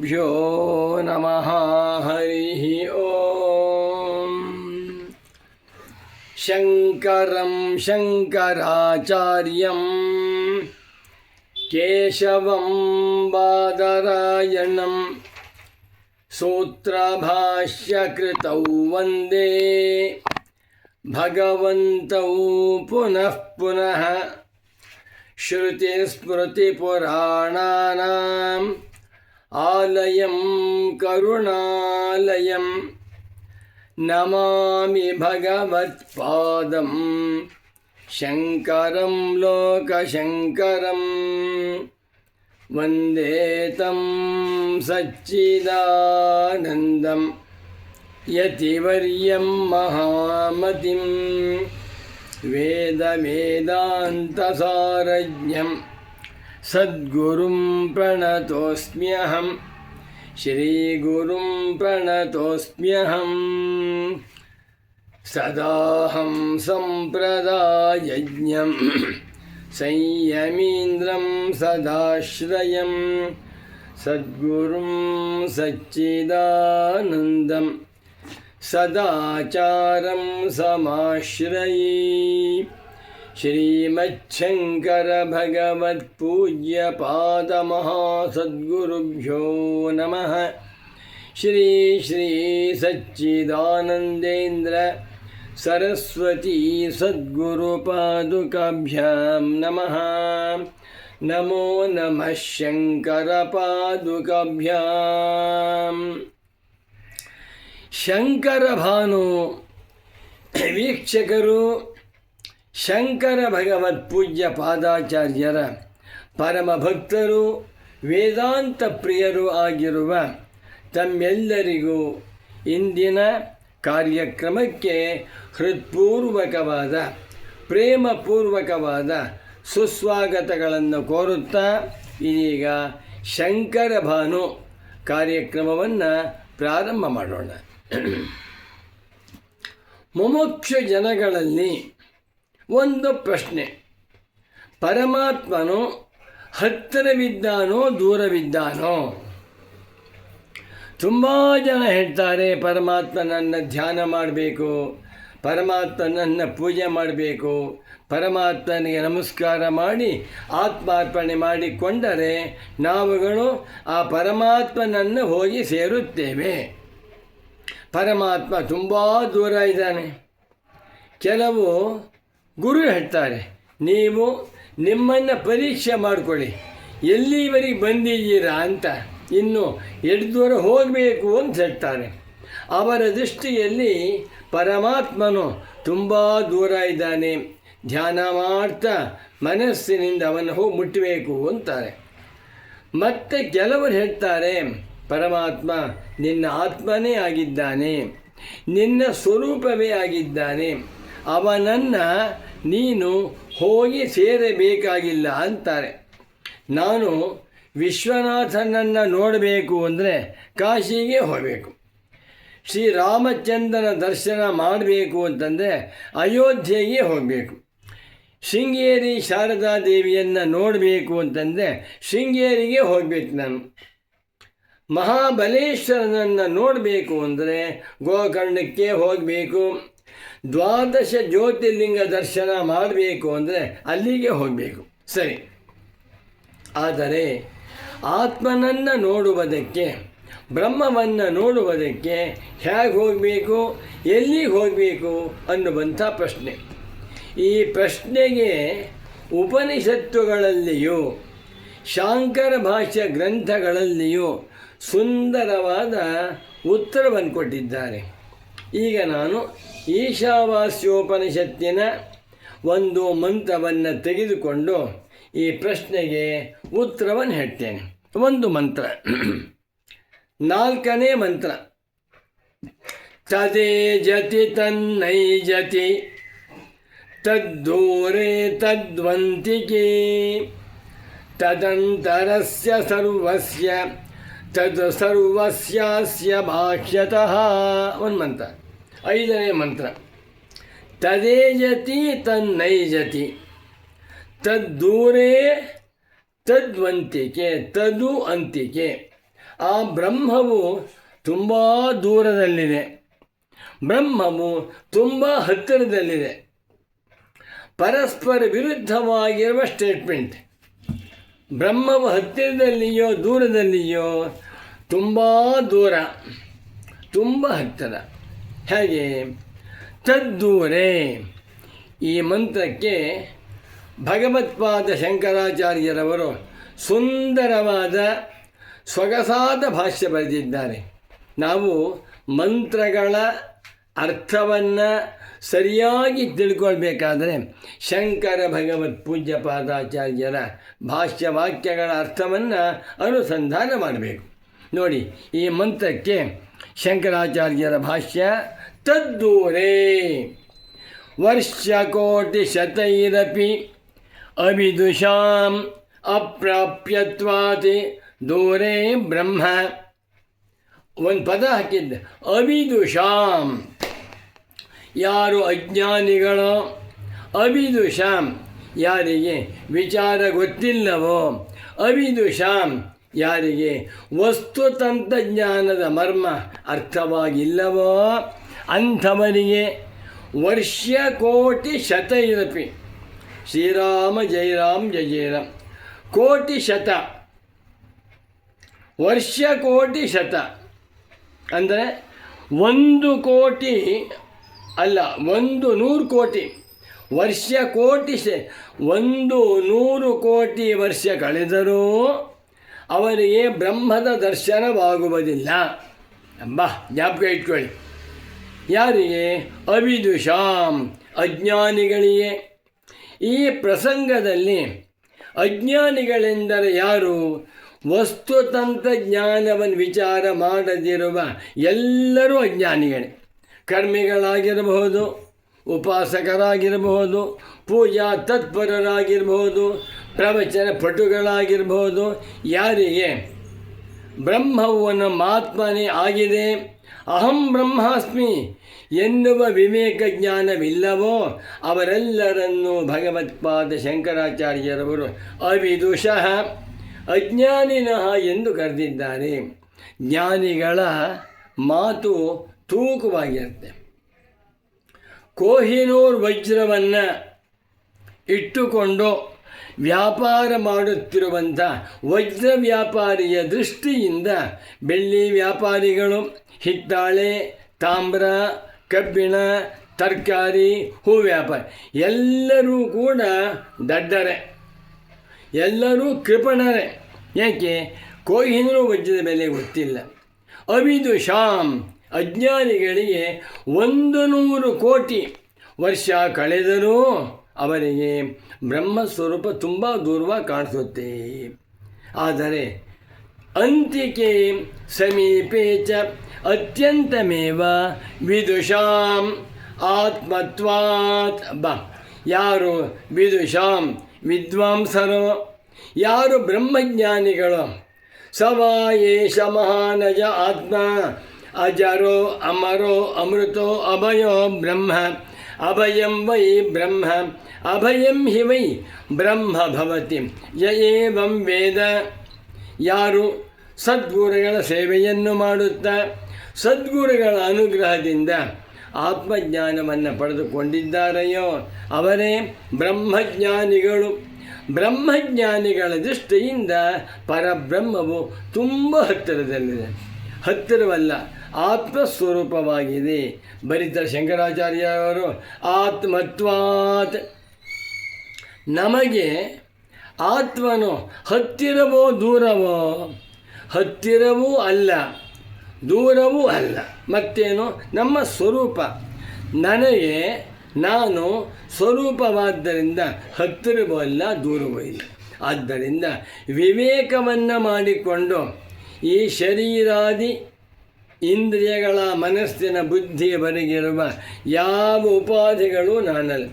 ಸದ್ಗುರುಭ್ಯೋ ನಮಃ. ಹರಿ ಓಂ. ಶಂಕರಂ ಶಂಕರಾಚಾರ್ಯಂ ಕೇಶವಂ ಬಾದರಾಯಣಂ ಸೂತ್ರಭಾಷ್ಯಕೃತೌ ವಂದೇ ಭಗವಂತೌ ಪುನಃ ಪುನಃ. ಶ್ರುತಿಸ್ಮೃತಿಪುರಾಣಾನಾಂ ಆಲಯಂ ಕರುಣಾಲಯಂ ನಮಾಮಿ ಭಗವತ್ಪಾದಂ ಶಂಕರಂ ಲೋಕಶಂಕರಂ. ವಂದೇ ತಂ ಸಚ್ಚಿದಾನಂದಂ ಯತಿವರ್ಯಂ ಮಹಾಮತಿಂ ವೇದಾಂತಸಾರಜ್ಞಂ ಸದ್ಗುರುಂ ಪ್ರಣತೋಸ್ಮ್ಯಹಂ ಶ್ರೀಗುರುಂ ಪ್ರಣತೋಸ್ಮ್ಯಹಂ. ಸದಾಹಂ ಸಂಪ್ರದಾಯಜ್ಞಂ ಸಂಯಮೀಂದ್ರಂ ಸದಾಶ್ರಯಂ ಸದ್ಗುರುಂ ಸಚ್ಚಿದಾನಂದಂ ಸದಾಚಾರಂ ಸಮಾಶ್ರಯೇ. ಶ್ರೀಮಚ್ಛಂಕರ ಭಗವತ್ಪೂಜ್ಯ ಪಾದಮಹಾಸದ್ಗುರುಭ್ಯೋ ನಮಃ. ಶ್ರೀ ಶ್ರೀ ಸಚ್ಚಿದಾನಂದೇಂದ್ರ ಸರಸ್ವತೀ ಸದ್ಗುರುಪಾದುಕಾಭ್ಯಾಂ ನಮಃ. ನಮೋ ನಮಃ ಶಂಕರ ಪಾದುಕಾಭ್ಯಾಂ. ಶಂಕರ ಭಾನು ವೀಕ್ಷಕರು ಶಂಕರ ಭಗವತ್ ಪೂಜ್ಯ ಪಾದಾಚಾರ್ಯರ ಪರಮ ಭಕ್ತರು ವೇದಾಂತ ಪ್ರಿಯರು ಆಗಿರುವ ತಮ್ಮೆಲ್ಲರಿಗೂ ಇಂದಿನ ಕಾರ್ಯಕ್ರಮಕ್ಕೆ ಹೃತ್ಪೂರ್ವಕವಾದ ಪ್ರೇಮಪೂರ್ವಕವಾದ ಸುಸ್ವಾಗತಗಳನ್ನು ಕೋರುತ್ತಾ ಇದೀಗ ಶಂಕರ ಭಾನು ಕಾರ್ಯಕ್ರಮವನ್ನು ಪ್ರಾರಂಭ ಮಾಡೋಣ. ಮುಮುಕ್ಷು ಜನಗಳಲ್ಲಿ ಒಂದು ಪ್ರಶ್ನೆ: ಪರಮಾತ್ಮನು ಹತ್ತಿರವಿದ್ದಾನೋ ದೂರವಿದ್ದಾನೋ? ತುಂಬ ಜನ ಹೇಳ್ತಾರೆ ಪರಮಾತ್ಮನನ್ನು ಧ್ಯಾನ ಮಾಡಬೇಕು, ಪರಮಾತ್ಮನನ್ನು ಪೂಜೆ ಮಾಡಬೇಕು, ಪರಮಾತ್ಮನಿಗೆ ನಮಸ್ಕಾರ ಮಾಡಿ ಆತ್ಮಾರ್ಪಣೆ ಮಾಡಿಕೊಂಡರೆ ನಾವುಗಳು ಆ ಪರಮಾತ್ಮನನ್ನು ಹೋಗಿ ಸೇರುತ್ತೇವೆ. ಪರಮಾತ್ಮ ತುಂಬ ದೂರ ಇದ್ದಾನೆ. ಕೆಲವು ಗುರು ಹೇಳ್ತಾರೆ, ನೀವು ನಿಮ್ಮನ್ನು ಪರೀಕ್ಷೆ ಮಾಡಿಕೊಳ್ಳಿ, ಎಲ್ಲಿವರೆಗೆ ಬಂದಿದ್ದೀರಾ ಅಂತ, ಇನ್ನು ಎಷ್ಟು ದೂರ ಹೋಗಬೇಕು ಅಂತ ಹೇಳ್ತಾರೆ. ಅವರ ದೃಷ್ಟಿಯಲ್ಲಿ ಪರಮಾತ್ಮನು ತುಂಬ ದೂರ ಇದ್ದಾನೆ, ಧ್ಯಾನ ಮಾಡ್ತಾ ಮನಸ್ಸಿನಿಂದ ಅವನು ಹೋಗಿ ಮುಟ್ಟಬೇಕು ಅಂತಾರೆ. ಮತ್ತು ಕೆಲವರು ಹೇಳ್ತಾರೆ, ಪರಮಾತ್ಮ ನಿನ್ನ ಆತ್ಮನೇ ಆಗಿದ್ದಾನೆ, ನಿನ್ನ ಸ್ವರೂಪವೇ ಆಗಿದ್ದಾನೆ, ಅವನನ್ನು ನೀನು ಹೋಗಿ ಸೇರಬೇಕಾಗಿಲ್ಲ ಅಂತಾರೆ. ನಾನು ವಿಶ್ವನಾಥನನ್ನು ನೋಡಬೇಕು ಅಂದರೆ ಕಾಶಿಗೆ ಹೋಗಬೇಕು, ಶ್ರೀರಾಮಚಂದ್ರನ ದರ್ಶನ ಮಾಡಬೇಕು ಅಂತಂದರೆ ಅಯೋಧ್ಯೆಗೆ ಹೋಗಬೇಕು, ಶೃಂಗೇರಿ ಶಾರದಾ ದೇವಿಯನ್ನು ನೋಡಬೇಕು ಅಂತಂದರೆ ಶೃಂಗೇರಿಗೆ ಹೋಗಬೇಕು, ನಾನು ಮಹಾಬಲೇಶ್ವರನನ್ನು ನೋಡಬೇಕು ಅಂದರೆ ಗೋಕರ್ಣಕ್ಕೆ ಹೋಗಬೇಕು, ದ್ವಾದಶ ಜ್ಯೋತಿರ್ಲಿಂಗ ದರ್ಶನ ಮಾಡಬೇಕು ಅಂದರೆ ಅಲ್ಲಿಗೆ ಹೋಗಬೇಕು. ಸರಿ, ಆದರೆ ಆತ್ಮನನ್ನು ನೋಡುವುದಕ್ಕೆ, ಬ್ರಹ್ಮವನ್ನು ನೋಡುವುದಕ್ಕೆ ಹೇಗೆ ಹೋಗಬೇಕು, ಎಲ್ಲಿಗೆ ಹೋಗಬೇಕು ಅನ್ನುವಂಥ ಪ್ರಶ್ನೆ. ಈ ಪ್ರಶ್ನೆಗೆ ಉಪನಿಷತ್ತುಗಳಲ್ಲಿಯೂ ಶಾಂಕರ ಭಾಷ್ಯ ಗ್ರಂಥಗಳಲ್ಲಿಯೂ ಸುಂದರವಾದ ಉತ್ತರವನ್ನು ಕೊಟ್ಟಿದ್ದಾರೆ. ಈಗ ನಾನು ಈಶಾವಾಸ್ಯೋಪನಿಷತ್ತಿನ ಒಂದು ಮಂತ್ರವನ್ನು ತೆಗೆದುಕೊಂಡು ಈ ಪ್ರಶ್ನೆಗೆ ಉತ್ತರವನ್ನು ಹೇಳ್ತೇನೆ. ಒಂದು ಮಂತ್ರ, 4ನೇ ಮಂತ್ರ. ತದೇಜತಿ ತನ್ನೈಜತಿ ತದ್ದೂರೇ ತದ್ವಂತಿಕೆ ತದಂತರಸ್ಯ ಸರ್ವಸ್ಯ ತದ್ ಸರ್ವಸ್ಯಾಸ್ಯ ಬಾಹ್ಯತಃ. ಒಂದು ಮಂತ್ರ. 5ನೇ ಮಂತ್ರ. ತದೇಜತಿ ತನ್ನೈಜತಿ ತದ್ದೂರೇ ತದ್ವಂತಿಕೆ, ತದು ಅಂತಿಕೆ. ಆ ಬ್ರಹ್ಮವು ತುಂಬ ದೂರದಲ್ಲಿದೆ, ಬ್ರಹ್ಮವು ತುಂಬ ಹತ್ತಿರದಲ್ಲಿದೆ. ಪರಸ್ಪರ ವಿರುದ್ಧವಾಗಿರುವ ಸ್ಟೇಟ್ಮೆಂಟ್. ಬ್ರಹ್ಮವು ಹತ್ತಿರದಲ್ಲಿಯೋ ದೂರದಲ್ಲಿಯೋ? ತುಂಬ ದೂರ, ತುಂಬ ಹತ್ತಿರ. ಹೇಗೆ? ತದ್ದೂರೇ. ಈ ಮಂತ್ರಕ್ಕೆ ಭಗವತ್ಪಾದ ಶಂಕರಾಚಾರ್ಯರವರು ಸುಂದರವಾದ ಸೊಗಸಾದ ಭಾಷ್ಯ ಬರೆದಿದ್ದಾರೆ. ನಾವು ಮಂತ್ರಗಳ ಅರ್ಥವನ್ನು ಸರಿಯಾಗಿ ತಿಳ್ಕೊಳ್ಬೇಕಾದರೆ ಶಂಕರ ಭಗವತ್ ಪೂಜ್ಯ ಪಾದಾಚಾರ್ಯರ ಭಾಷ್ಯ ವಾಕ್ಯಗಳ ಅರ್ಥವನ್ನು ಅನುಸಂಧಾನ ಮಾಡಬೇಕು. ನೋಡಿ, ಈ ಮಂತ್ರಕ್ಕೆ ಶಂಕರಾಚಾರ್ಯರ ಭಾಷ್ಯ: ತದ್ದೂರೇ ವರ್ಷಕೋಟಿಶತೈರಪಿ ಅವಿದುಷಾಂ ಅಪ್ರಾಪ್ಯತ್ವಾತ್ ದೂರೇ ಬ್ರಹ್ಮ. ಒಂದು ಪದ ಹಾಕಿದ್ದೆ, ಅವಿದುಷಾಂ. ಯಾರು ಅಜ್ಞಾನಿಗಳೋ, ಅವಿದುಷಾಂ ಯಾರಿಗೆ ವಿಚಾರ ಗೊತ್ತಿಲ್ಲವೋ, ಅವಿದುಷಾಂ ಯಾರಿಗೆ ವಸ್ತುತಂತ್ರಜ್ಞಾನದ ಮರ್ಮ ಅರ್ಥವಾಗಿಲ್ಲವೋ ಅಂಥವರಿಗೆ ವರ್ಷಕೋಟಿ ಶತೈರಪಿ. ಶ್ರೀರಾಮ ಜಯ ರಾಮ್ ಜಯ ಜಯ ರಾಮ್. ಕೋಟಿ ಶತ, ವರ್ಷಕೋಟಿ ಶತ ಅಂದರೆ 1,000,000,000 ಅಲ್ಲ, 100,000,000,000. ವರ್ಷಕೋಟಿ 100,000,000,000 ವರ್ಷ ಕಳೆದರೂ ಅವರಿಗೆ ಬ್ರಹ್ಮದ ದರ್ಶನವಾಗುವುದಿಲ್ಲ ಎಂಬ ಜ್ಞಾಪಕ ಇಟ್ಕೊಳ್ಳಿ. ಯಾರಿಗೆ? ಅವಿದುಷಾಂ, ಅಜ್ಞಾನಿಗಳಿಗೆ. ಈ ಪ್ರಸಂಗದಲ್ಲಿ ಅಜ್ಞಾನಿಗಳೆಂದರೆ ಯಾರು? ವಸ್ತುತಂತ್ರಜ್ಞಾನವನ್ನು ವಿಚಾರ ಮಾಡದಿರುವ ಎಲ್ಲರೂ ಅಜ್ಞಾನಿಗಳೇ. ಕರ್ಮಿಗಳಾಗಿರಬಹುದು, ಉಪಾಸಕರಾಗಿರಬಹುದು, ಪೂಜಾ ತತ್ಪರರಾಗಿರಬಹುದು, ಪ್ರವಚನ ಪಟುಗಳಾಗಿರಬಹುದು. ಯಾರಿಗೆ ಬ್ರಹ್ಮವು ನಮ್ಮ ಆತ್ಮನೇ ಆಗಿದೆ, ಅಹಂ ಬ್ರಹ್ಮಾಸ್ಮಿ ಎನ್ನುವ ವಿವೇಕ ಜ್ಞಾನವಿಲ್ಲವೋ ಅವರೆಲ್ಲರನ್ನೂ ಭಗವತ್ಪಾದ ಶಂಕರಾಚಾರ್ಯರವರು ಅವಿದುಷಃ, ಅಜ್ಞಾನಿನಃ ಎಂದು ಕರೆದಿದ್ದಾರೆ. ಜ್ಞಾನಿಗಳ ಮಾತು ತೂಕವಾಗಿರುತ್ತೆ. ಕೊಹಿನೂರ್ ವಜ್ರವನ್ನು ಇಟ್ಟುಕೊಂಡು ವ್ಯಾಪಾರ ಮಾಡುತ್ತಿರುವಂಥ ವಜ್ರ ವ್ಯಾಪಾರಿಯ ದೃಷ್ಟಿಯಿಂದ ಬೆಳ್ಳಿ ವ್ಯಾಪಾರಿಗಳು, ಹಿತ್ತಾಳೆ, ತಾಮ್ರ, ಕಬ್ಬಿಣ, ತರಕಾರಿ, ಹೂ ವ್ಯಾಪಾರಿ ಎಲ್ಲರೂ ಕೂಡ ದಡ್ಡರೆ, ಎಲ್ಲರೂ ಕೃಪಣರೇ. ಯಾಕೆ? ಕೊಹಿನೂರು ವಜ್ರದ ಬೆಲೆ ಗೊತ್ತಿಲ್ಲ. ಅವಿದುಷಾಂ, ಅಜ್ಞಾನಿಗಳಿಗೆ 100,000,000,000 ವರ್ಷ ಕಳೆದರೂ ಅವರಿಗೆ ಬ್ರಹ್ಮಸ್ವರೂಪ ತುಂಬ ದೂರವಾಗಿ ಕಾಣಿಸುತ್ತೆ. ಆದರೆ ಅಂತಿಕೆ ಸಮೀಪೇ ಚ ಅತ್ಯಂತಮೇವ ವಿದುಷಾಂ ಆತ್ಮತ್ವಾತ್. ಯಾರು ವಿದುಷಾಂ ವಿದ್ವಾಂಸರೋ, ಯಾರು ಬ್ರಹ್ಮಜ್ಞಾನಿಗಳು, ಸವಾ ಏಷ ಮಹಾನಜ ಆತ್ಮ ಅಜರೋ ಅಮರೋ ಅಮೃತೋ ಅಭಯೋ ಬ್ರಹ್ಮ. ಅಭಯಂ ವೈ ಬ್ರಹ್ಮ ಅಭಯಂ ಹಿ ವೈ ಬ್ರಹ್ಮ ಭವತಿ ಯ ಏವಂ ವೇದ. ಯಾರು ಸದ್ಗುರುಗಳ ಸೇವೆಯನ್ನು ಮಾಡುತ್ತಾ ಸದ್ಗುರುಗಳ ಅನುಗ್ರಹದಿಂದ ಆತ್ಮಜ್ಞಾನವನ್ನು ಪಡೆದುಕೊಂಡಿದ್ದಾರೆಯೋ ಅವರೇ ಬ್ರಹ್ಮಜ್ಞಾನಿಗಳು. ಬ್ರಹ್ಮಜ್ಞಾನಿಗಳ ದೃಷ್ಟಿಯಿಂದ ಪರಬ್ರಹ್ಮವು ತುಂಬ ಹತ್ತಿರದಲ್ಲಿದೆ. ಹತ್ತಿರವಲ್ಲ, ಆತ್ಮಸ್ವರೂಪವಾಗಿದೆ. ಬರೀತಾರೆ ಶಂಕರಾಚಾರ್ಯರವರು, ಆತ್ಮತ್ವಾತ್. ನಮಗೆ ಆತ್ಮನು ಹತ್ತಿರವೋ ದೂರವೋ? ಹತ್ತಿರವೂ ಅಲ್ಲ, ದೂರವೂ ಅಲ್ಲ. ಮತ್ತೇನು? ನಮ್ಮ ಸ್ವರೂಪ. ನನಗೆ ನಾನು ಸ್ವರೂಪವಾದ್ದರಿಂದ ಹತ್ತಿರವೂ ಅಲ್ಲ, ದೂರವೂ ಇಲ್ಲ. ಆದ್ದರಿಂದ ವಿವೇಕವನ್ನು ಮಾಡಿಕೊಂಡು ಈ ಶರೀರಾದಿ ಇಂದ್ರಿಯಗಳ ಮನಸ್ಸಿನ ಬುದ್ಧಿಯವರೆಗಿರುವ ಯಾವ ಉಪಾಧಿಗಳು ನಾನಲ್ಲ.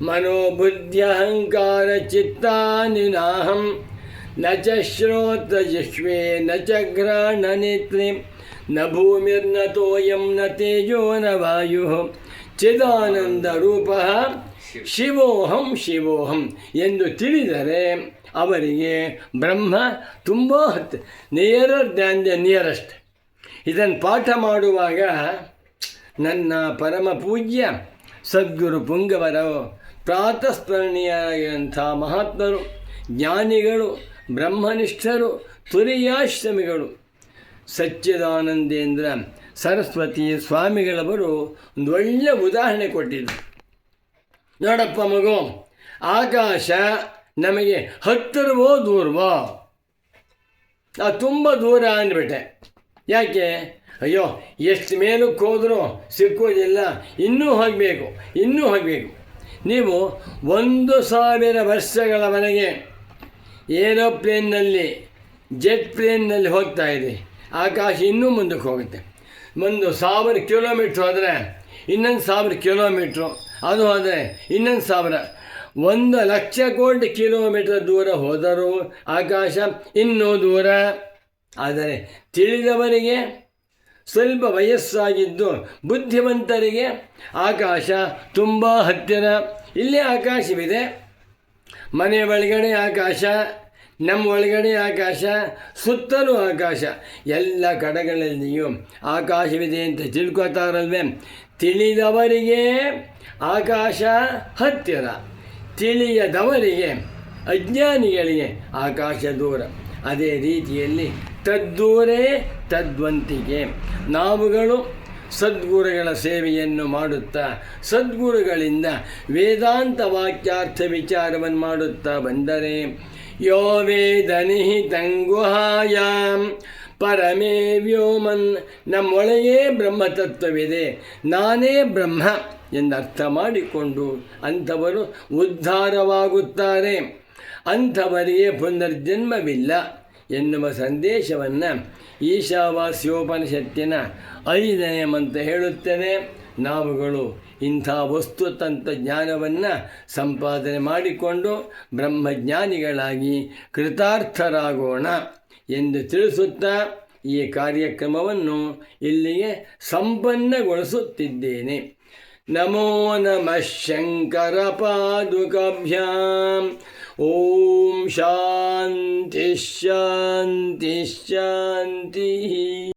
ಮನೋಬುದ್ಧ್ಯಹಂಕಾರ ಚಿತ್ತಾನಿ ನಾಹಂ ನ ಚ ಶ್ರೋತ್ರಜಿಷ್ವೇ ನ ಚ ಘ್ರಾಣ ನೇತ್ರೆ ನ ಭೂಮಿರ್ನ ತೋಯಂ ನ ತೇಜೋ ನ ವಾಯು ಚಿದಾನಂದ ರೂಪ ಶಿವೋಹಂ ಶಿವೋಹಂ ಎಂದು ತಿಳಿದರೆ ಅವರಿಗೆ ಬ್ರಹ್ಮ ತುಂಬ ನಿಯರರ್ ದ್ಯಾನ್ ದ ನಿಯರೆಸ್ಟ್. ಇದನ್ನು ಪಾಠ ಮಾಡುವಾಗ ನನ್ನ ಪರಮ ಪೂಜ್ಯ ಸದ್ಗುರು ಪುಂಗವರು ಪ್ರಾತಸ್ಮರಣೀಯರಾಗಿರುವಂಥ ಮಹಾತ್ಮರು, ಜ್ಞಾನಿಗಳು, ಬ್ರಹ್ಮನಿಷ್ಠರು, ತುರಿಯಾಶ್ರಮಿಗಳು ಸಚ್ಚಿದಾನಂದೇಂದ್ರ ಸರಸ್ವತಿ ಸ್ವಾಮಿಗಳವರು ಒಂದು ಒಳ್ಳೆಯ ಉದಾಹರಣೆ ಕೊಟ್ಟಿದ್ದರು. ನೋಡಪ್ಪ ಮಗು, ಆಕಾಶ ನಮಗೆ ಹತ್ತಿರವೋ ದೂರವೋ? ತುಂಬ ದೂರ ಅಂದ್ಬಿಟ್ಟೆ. ಯಾಕೆ? ಅಯ್ಯೋ, ಎಷ್ಟು ಮೇಲಕ್ಕೆ ಹೋದರೂ ಸಿಕ್ಕೋದಿಲ್ಲ, ಇನ್ನೂ ಹೋಗಬೇಕು. ನೀವು 1000 ವರ್ಷಗಳವರೆಗೆ ಏರೋಪ್ಲೇನ್ನಲ್ಲಿ, ಜೆಟ್ ಪ್ಲೇನ್ನಲ್ಲಿ ಹೋಗ್ತಾ ಇದೆ, ಆಕಾಶ ಇನ್ನೂ ಮುಂದಕ್ಕೆ ಹೋಗುತ್ತೆ. 1000 ಕಿಲೋಮೀಟ್ರ್ ಹೋದರೆ ಇನ್ನೊಂದು 1000 ಕಿಲೋಮೀಟ್ರು, ಅದು ಹೋದರೆ ಇನ್ನೊಂದು 1000, 1,00,000 ಕೋಟಿ ಕಿಲೋಮೀಟರ್ ದೂರ ಹೋದರೂ ಆಕಾಶ ಇನ್ನೂ ದೂರ. ಆದರೆ ತಿಳಿದವರಿಗೆ, ಸ್ವಲ್ಪ ವಯಸ್ಸಾಗಿದ್ದು ಬುದ್ಧಿವಂತರಿಗೆ ಆಕಾಶ ತುಂಬ ಹತ್ತಿರ. ಇಲ್ಲೇ ಆಕಾಶವಿದೆ, ಮನೆ ಒಳಗಡೆ ಆಕಾಶ, ನಮ್ಮ ಒಳಗಡೆ ಆಕಾಶ, ಸುತ್ತಲೂ ಆಕಾಶ, ಎಲ್ಲ ಕಡೆಗಳಲ್ಲಿಯೂ ಆಕಾಶವಿದೆ ಅಂತ ತಿಳ್ಕೊತಾರಲ್ವೇ. ತಿಳಿದವರಿಗೆ ಆಕಾಶ ಹತ್ತಿರ, ತಿಳಿಯದವರಿಗೆ, ಅಜ್ಞಾನಿಗಳಿಗೆ ಆಕಾಶ ದೂರ. ಅದೇ ರೀತಿಯಲ್ಲಿ ತದ್ದೂರೇ ತದ್ವಂತಿಕೆ. ನಾವುಗಳು ಸದ್ಗುರುಗಳ ಸೇವೆಯನ್ನು ಮಾಡುತ್ತಾ, ಸದ್ಗುರುಗಳಿಂದ ವೇದಾಂತ ವಾಕ್ಯಾರ್ಥ ವಿಚಾರವನ್ನು ಮಾಡುತ್ತಾ ಬಂದರೆ, ಯೋ ವೇದನಿಹಿತಂ ಗುಹಾಯಾಂ ಪರಮೇ ವ್ಯೋಮನ್, ನಮ್ಮೊಳಗೇ ಬ್ರಹ್ಮತತ್ವವಿದೆ, ನಾನೇ ಬ್ರಹ್ಮ ಎಂದರ್ಥ ಮಾಡಿಕೊಂಡು ಅಂಥವರು ಉದ್ಧಾರವಾಗುತ್ತಾರೆ. ಅಂಥವರಿಗೆ ಪುನರ್ಜನ್ಮವಿಲ್ಲ ಎನ್ನುವ ಸಂದೇಶವನ್ನು ಈಶಾವಾಸ್ಯೋಪನಿಷತ್ತಿನ 5ನೇ ಮಂತ್ರ ಹೇಳುತ್ತದೆ. ನಾವುಗಳು ಇಂಥ ವಸ್ತುತಂತ್ರ ಜ್ಞಾನವನ್ನು ಸಂಪಾದನೆ ಮಾಡಿಕೊಂಡು ಬ್ರಹ್ಮಜ್ಞಾನಿಗಳಾಗಿ ಕೃತಾರ್ಥರಾಗೋಣ ಎಂದು ತಿಳಿಸುತ್ತಾ ಈ ಕಾರ್ಯಕ್ರಮವನ್ನು ಇಲ್ಲಿಗೆ ಸಂಪನ್ನಗೊಳಿಸುತ್ತಿದ್ದೇನೆ. ನಮೋ ನಮಃ ಶಂಕರ ಪಾದುಕಾಭ್ಯಾಂ. ಓಂ ಶಾಂತಿ ಶಾಂತಿ ಶಾಂತಿ.